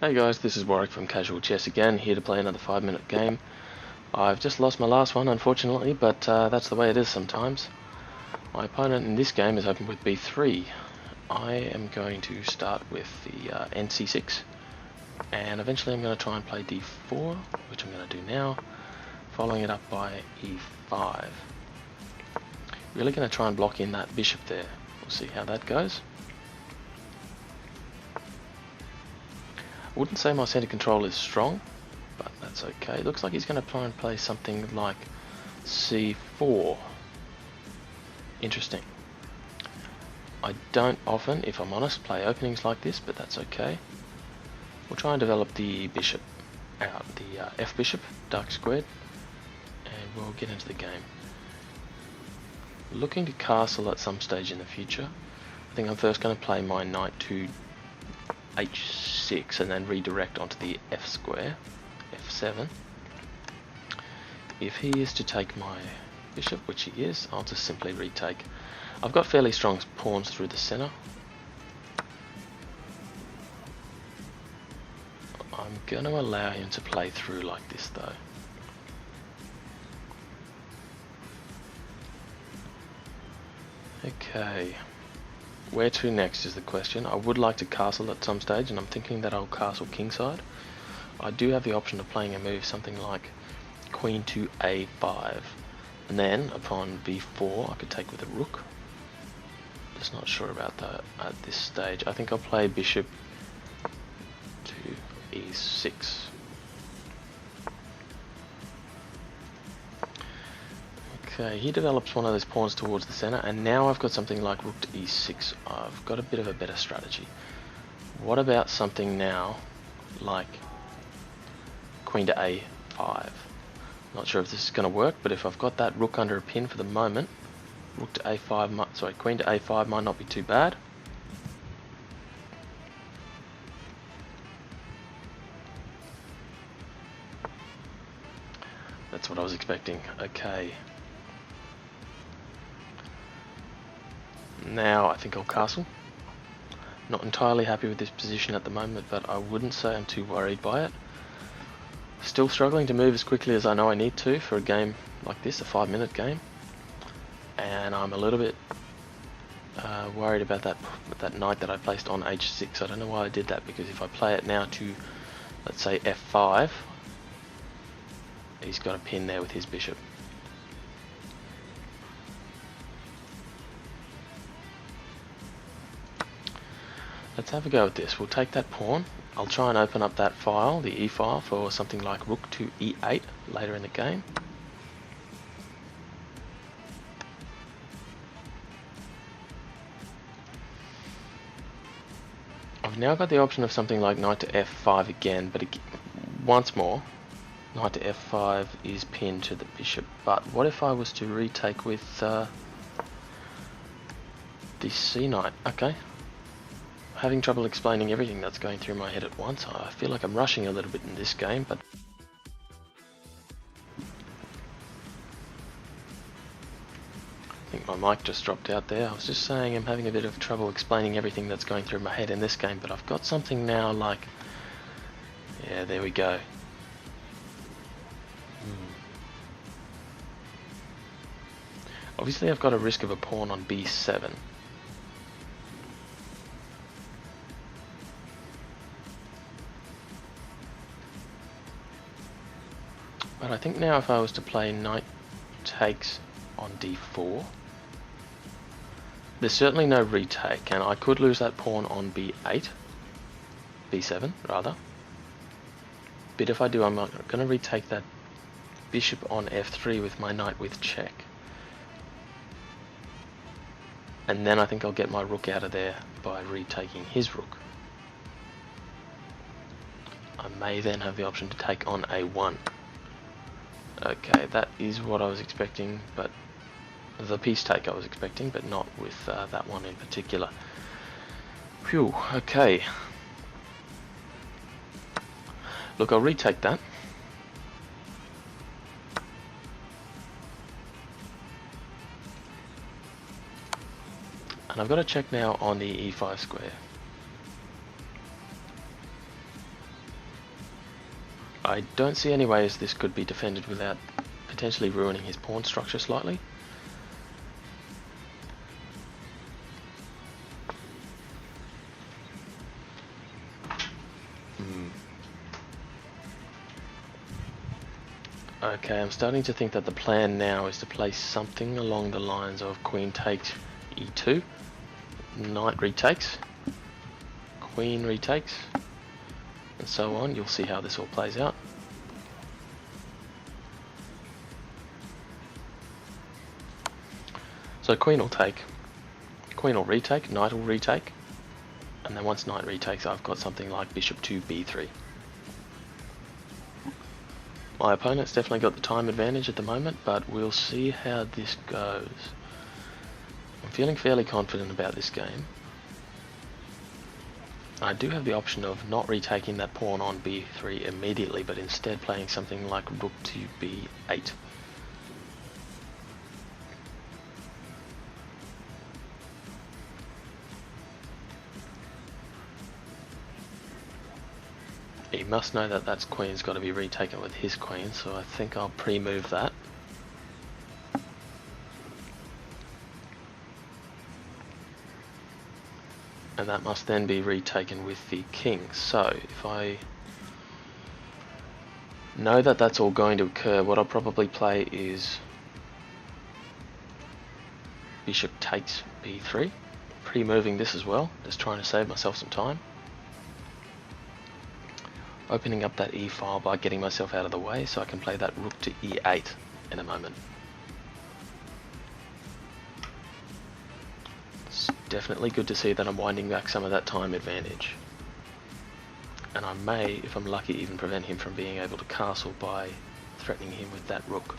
Hey guys, this is Warwick from Casual Chess again, here to play another 5-minute game. I've just lost my last one, unfortunately, but that's the way it is sometimes. My opponent in this game is open with B3. I am going to start with the Nc6, and eventually I'm going to try and play D4, which I'm going to do now, following it up by E5. Really going to try and block in that bishop there. We'll see how that goes. I wouldn't say my center control is strong, but that's okay. Looks like he's going to try and play something like C4. Interesting. I don't often, if I'm honest, play openings like this, but that's okay. We'll try and develop the bishop out, the F bishop, dark squared, and we'll get into the game. Looking to castle at some stage in the future. I think I'm first going to play my knight to H6 and then redirect onto the F square, F7. If he is to take my bishop, which he is, I'll just simply retake. I've got fairly strong pawns through the center. I'm going to allow him to play through like this though. Okay. Where to next is the question. I would like to castle at some stage, and I'm thinking that I'll castle kingside. I do have the option of playing a move something like queen to A5, and then upon B4 I could take with a rook. Just not sure about that at this stage. I think I'll play bishop to E6. Okay, he develops one of those pawns towards the center, and now I've got something like rook to E6. I've got a bit of a better strategy. What about something now like queen to A5? Not sure if this is going to work, but if I've got that rook under a pin for the moment, rook to A5 queen to A5 might not be too bad. That's what I was expecting. Okay. Now I think I'll castle. Not entirely happy with this position at the moment, but I wouldn't say I'm too worried by it. Still struggling to move as quickly as I know I need to for a game like this, a 5-minute game. And I'm a little bit worried about that knight that I placed on H6. I don't know why I did that, because if I play it now to, let's say, F5, he's got a pin there with his bishop. Let's have a go at this. We'll take that pawn. I'll try and open up that file, the E file, for something like rook to E8 later in the game. I've now got the option of something like knight to F5 again, but once more, knight to F5 is pinned to the bishop. But what if I was to retake with the C knight? Okay. Having trouble explaining everything that's going through my head at once. I feel like I'm rushing a little bit in this game, but I think my mic just dropped out there. I was just saying I'm having a bit of trouble explaining everything that's going through my head in this game, but I've got something now like, yeah, there we go. Obviously I've got a risk of a pawn on B7. But I think now if I was to play knight takes on D4, there's certainly no retake, and I could lose that pawn on B8, B7 rather. But if I do, I'm going to retake that bishop on F3 with my knight with check. And then I think I'll get my rook out of there by retaking his rook. I may then have the option to take on A1. Okay, that is what I was expecting, but the piece take I was expecting, but not with that one in particular. Phew, okay. Look, I'll retake that. And I've got to check now on the E5 square. I don't see any ways this could be defended without potentially ruining his pawn structure slightly. Okay, I'm starting to think that the plan now is to play something along the lines of queen takes e2, knight retakes, queen retakes, and so on. You'll see how this all plays out. So queen will take, queen will retake, knight will retake, and then once knight retakes, I've got something like bishop to b3. My opponent's definitely got the time advantage at the moment, but we'll see how this goes. I'm feeling fairly confident about this game. I do have the option of not retaking that pawn on b3 immediately, but instead playing something like rook to b8. He must know that that queen's got to be retaken with his queen, so I think I'll pre-move that. And that must then be retaken with the king. So if I know that that's all going to occur, what I'll probably play is bishop takes b3, pre-moving this as well, just trying to save myself some time. Opening up that e-file by getting myself out of the way so I can play that rook to e8 in a moment. It's definitely good to see that I'm winding back some of that time advantage. And I may, if I'm lucky, even prevent him from being able to castle by threatening him with that rook.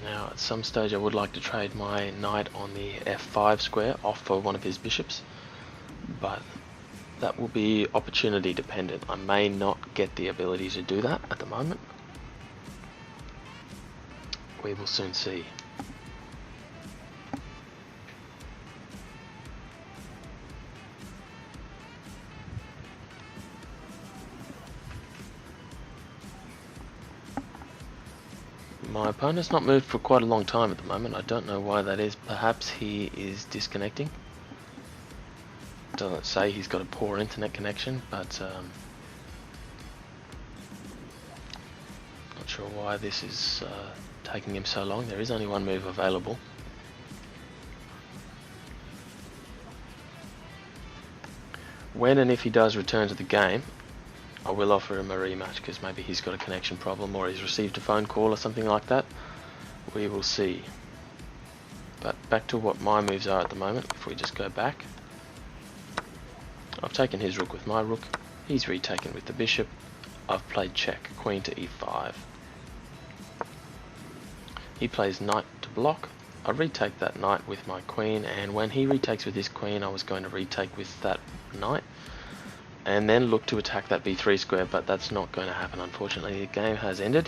Now at some stage I would like to trade my knight on the f5 square off for one of his bishops, but that will be opportunity dependent. I may not get the ability to do that at the moment. We will soon see. My opponent's not moved for quite a long time at the moment. I don't know why that is. Perhaps he is disconnecting. Doesn't say he's got a poor internet connection, but not sure why this is taking him so long. There is only one move available. When and if he does return to the game, I will offer him a rematch, because maybe he's got a connection problem or he's received a phone call or something like that. We will see. But back to what my moves are at the moment. If we just go back, I've taken his rook with my rook, he's retaken with the bishop, I've played check, queen to e5. He plays knight to block, I retake that knight with my queen, and when he retakes with his queen I was going to retake with that knight and then look to attack that b3 square, but that's not going to happen unfortunately. The game has ended.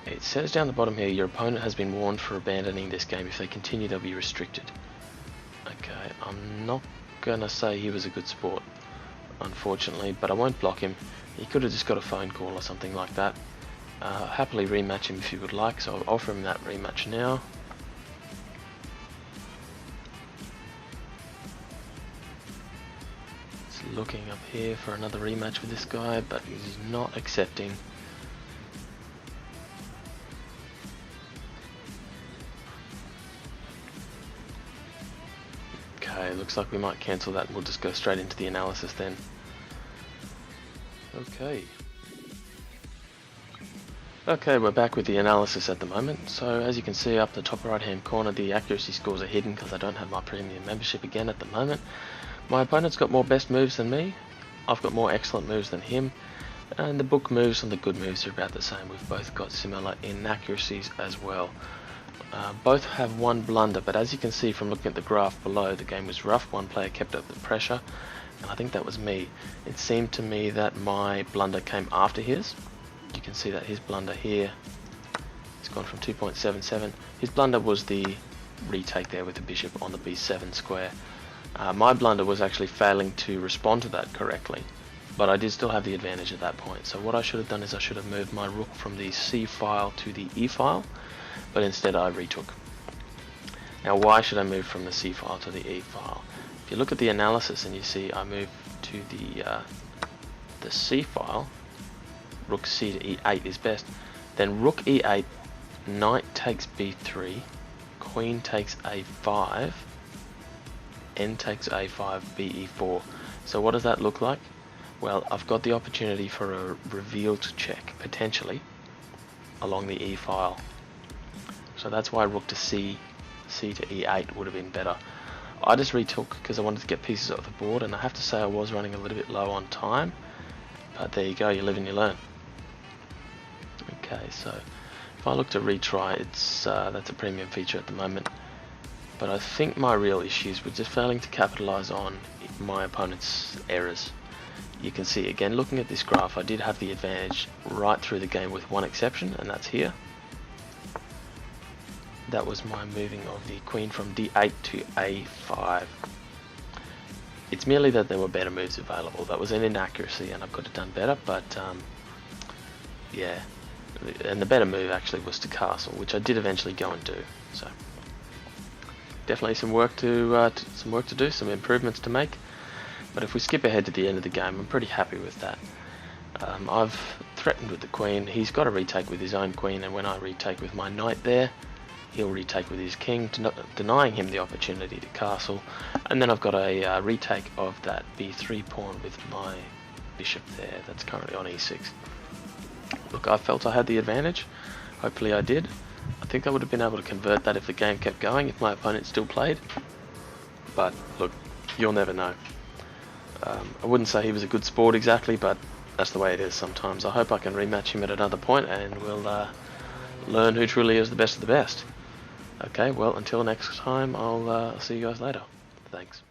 It says down the bottom here, your opponent has been warned for abandoning this game. If they continue, they'll be restricted. Okay, I'm not gonna say he was a good sport, unfortunately, but I won't block him. He could have just got a phone call or something like that. Happily rematch him if you would like, so I'll offer him that rematch now. Looking up here for another rematch with this guy, but he's not accepting. Okay, looks like we might cancel that and we'll just go straight into the analysis then. Okay, we're back with the analysis at the moment. So as you can see up the top right hand corner, the accuracy scores are hidden because I don't have my premium membership again at the moment. My opponent's got more best moves than me, I've got more excellent moves than him, and the book moves and the good moves are about the same. We've both got similar inaccuracies as well. Both have one blunder, but as you can see from looking at the graph below, the game was rough, one player kept up the pressure, and I think that was me. It seemed to me that my blunder came after his, you can see that his blunder here, it's gone from 2.77. His blunder was the retake there with the bishop on the b7 square. My blunder was actually failing to respond to that correctly, but I did still have the advantage at that point. So what I should have done is I should have moved my rook from the c file to the e file, but instead I retook. Now why should I move from the c file to the e file? If you look at the analysis and you see I moved to the c file, rook c to e8 is best, then rook e8, knight takes b3, queen takes a5, n takes a5, be4. So what does that look like? Well, I've got the opportunity for a revealed check, potentially, along the e file. So that's why rook to c to e8 would have been better. I just retook because I wanted to get pieces off the board, and I have to say I was running a little bit low on time, but there you go, you live and you learn. Okay, so if I look to retry, it's that's a premium feature at the moment, but I think my real issues were just failing to capitalize on my opponent's errors. You can see again, looking at this graph, I did have the advantage right through the game with one exception, and that's here. That was my moving of the queen from d8 to a5. It's merely that there were better moves available. That was an inaccuracy and I could have done better, but yeah, and the better move actually was to castle, which I did eventually go and do. So definitely some work to do, some improvements to make. But if we skip ahead to the end of the game, I'm pretty happy with that. I've threatened with the queen. He's got a retake with his own queen, and when I retake with my knight there, he'll retake with his king, denying him the opportunity to castle. And then I've got a retake of that b3 pawn with my bishop there. That's currently on e6. Look, I felt I had the advantage. Hopefully I did. I think I would have been able to convert that if the game kept going, if my opponent still played. But look, you'll never know. I wouldn't say he was a good sport exactly, but that's the way it is sometimes. I hope I can rematch him at another point, and we'll learn who truly is the best of the best. Okay, well, until next time, I'll see you guys later. Thanks.